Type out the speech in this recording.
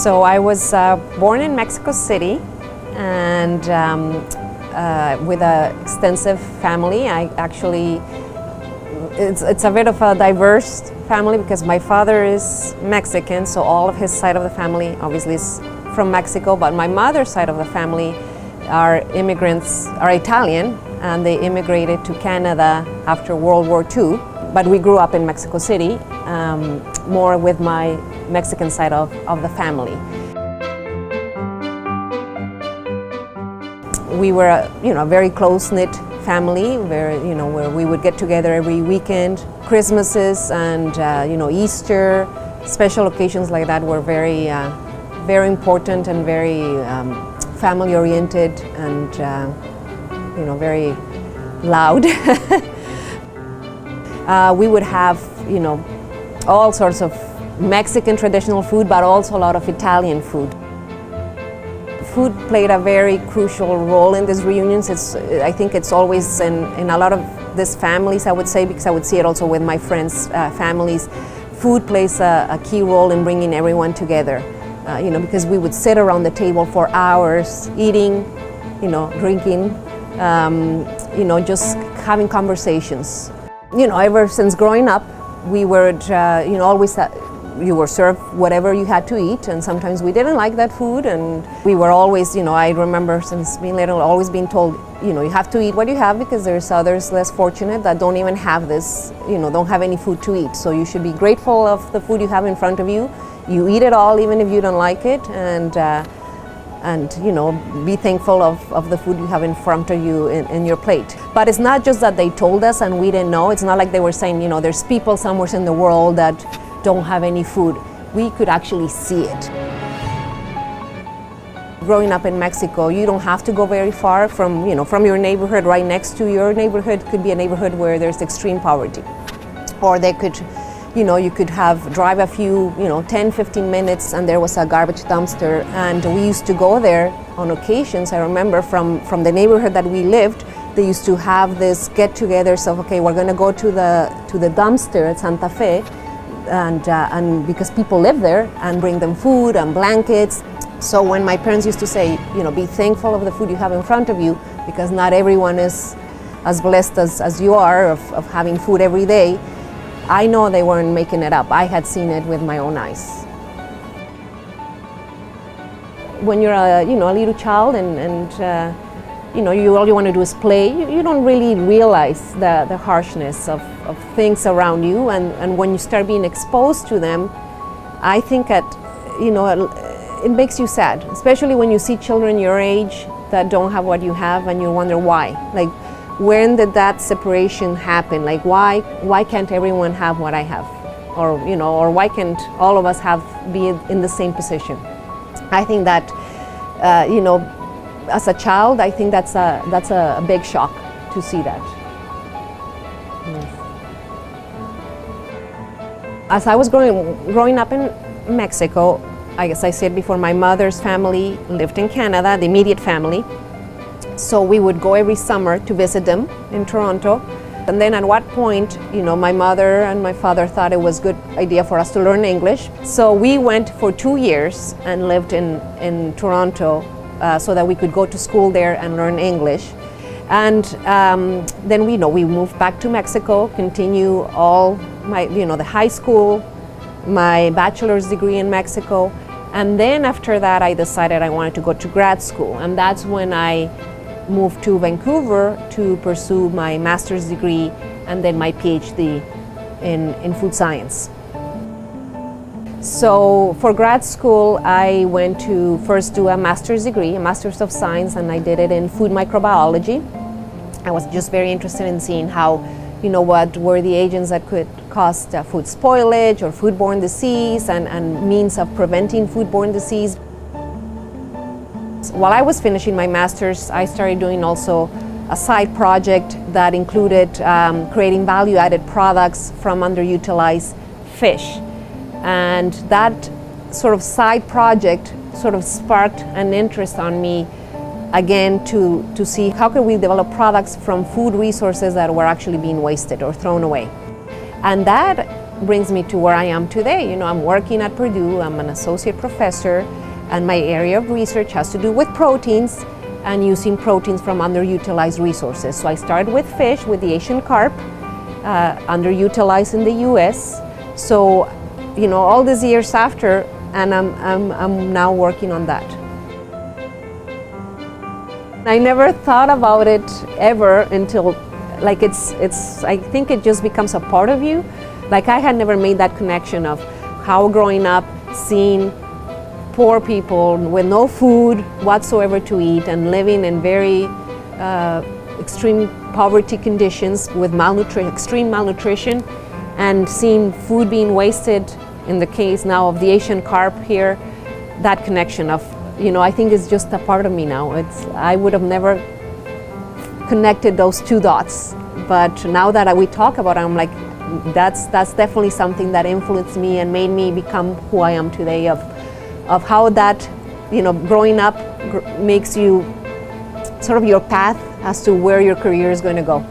So I was born in Mexico City, and with an extensive family. It's a bit of a diverse family because my father is Mexican, so all of his side of the family obviously is from Mexico, but my mother's side of the family are Italian, and they immigrated to Canada after World War II. But we grew up in Mexico City, more with my Mexican side of the family. We were a very close-knit family where we would get together every weekend. Christmases and Easter, special occasions like that were very important and very family-oriented and very loud. We would have all sorts of Mexican traditional food, but also a lot of Italian food. Food played a very crucial role in these reunions. I think it's always in a lot of these families, I would say, because I would see it also with my friends' families. Food plays a key role in bringing everyone together, because we would sit around the table for hours, eating, drinking, just having conversations. Ever since growing up, we would, always you were served whatever you had to eat, and sometimes we didn't like that food, and we were always, I remember since being little, always being told, you have to eat what you have because there's others less fortunate that don't even have this, don't have any food to eat. So you should be grateful of the food you have in front of you. You eat it all even if you don't like it, and be thankful of the food you have in front of you in your plate. But it's not just that they told us and we didn't know. It's not like they were saying, there's people somewhere in the world that don't have any food. We could actually see it. Growing up in Mexico, you don't have to go very far from your neighborhood. Right next to your neighborhood could be a neighborhood where there's extreme poverty. Or they could, you could drive a few, 10, 15 minutes and there was a garbage dumpster, and we used to go there on occasions. I remember from the neighborhood that we lived, they used to have this get-togethers of, okay, we're gonna go to the dumpster at Santa Fe, and because people live there, and bring them food and blankets. So when my parents used to say, be thankful of the food you have in front of you, because not everyone is as blessed as you are of having food every day, I know they weren't making it up. I had seen it with my own eyes. When you're a little child and all you want to do is play, you don't really realize the harshness of things around you, and when you start being exposed to them, I think it makes you sad, especially when you see children your age that don't have what you have, and you wonder why. Like, when did that separation happen? Like, why can't everyone have what I have? Or why can't all of us be in the same position? I think that, as a child, I think that's a big shock to see that. Yes. As I was growing up in Mexico, as I said before, my mother's family lived in Canada, the immediate family. So we would go every summer to visit them in Toronto. And then at what point, my mother and my father thought it was a good idea for us to learn English. So we went for 2 years and lived in Toronto so that we could go to school there and learn English. And then we moved back to Mexico, continue all my, the high school, my bachelor's degree in Mexico. And then after that, I decided I wanted to go to grad school. And that's when I moved to Vancouver to pursue my master's degree and then my PhD in food science. So for grad school, I went to first do a master's degree, a master's of science, and I did it in food microbiology. I was just very interested in seeing how, what were the agents that could cause food spoilage or foodborne disease, and means of preventing foodborne disease. While I was finishing my master's, I started doing also a side project that included creating value-added products from underutilized fish. And that sort of side project sort of sparked an interest on me again to see how could we develop products from food resources that were actually being wasted or thrown away. And that brings me to where I am today. You know, I'm working at Purdue, I'm an associate professor, and my area of research has to do with proteins and using proteins from underutilized resources. So I started with fish, with the Asian carp, underutilized in the US. So, you know, all these years after, and I'm now working on that. I never thought about it ever until, like, I think it just becomes a part of you. Like, I had never made that connection of how growing up, seeing poor people with no food whatsoever to eat and living in very extreme poverty conditions with extreme malnutrition, and seeing food being wasted, in the case now of the Asian carp here, that connection of, you know, I think it's just a part of me now. I would have never connected those two dots, but now that we talk about it, I'm like, that's definitely something that influenced me and made me become who I am today, of how that, you know, growing up makes you sort of your path as to where your career is going to go.